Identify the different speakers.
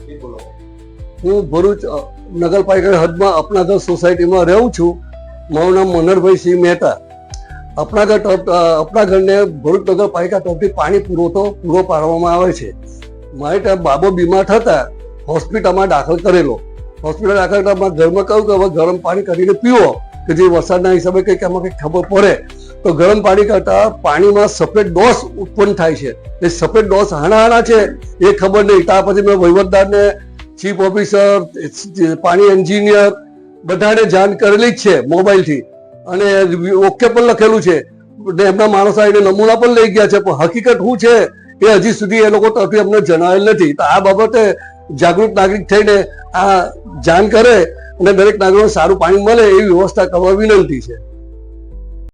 Speaker 1: હું ભરૂચ નગરપાલિકા હદમાં અપનાગર સોસાયટીમાં રહું છું. મારું નામ મનહરભાઈ સિંહ મહેતા. અપનાગરને ભરૂચ નગરપાલિકા તરફથી પાણી પૂરો પાડવામાં આવે છે. મારે ત્યાં બાબો બીમાર થતા હોસ્પિટલમાં દાખલ કરેલો. હોસ્પિટલ દાખલ કરતા ઘરમાં કહ્યું કે હવે ગરમ પાણી કરીને પીવો, કે જે વરસાદના હિસાબે કંઈક એમાં કંઈક ખબર પડે. તો ગરમ પાણી કરતા પાણીમાં સફેદ ડોસ ઉત્પન્ન થાય છે. એ સફેદ ડોસ હાણા છે એ ખબર નહીં. ત્યાર પછી મેં વહીવટદારને, ચીફ ઓફિસર, પાણી એન્જિનિયર બધાને જાણ કરેલી જ છે મોબાઈલથી, અને ઓકે પણ લખેલું છે. એમના માણસો આવીને નમૂના પણ લઈ ગયા છે, પણ હકીકત શું છે એ હજી સુધી એ લોકો તરફથી અમને જણાવેલ નથી. તો આ બાબતે જાગૃત નાગરિક થઈને આ જાણ કરે અને દરેક નાગરિકોને સારું પાણી મળે એવી વ્યવસ્થા કરવા વિનંતી છે.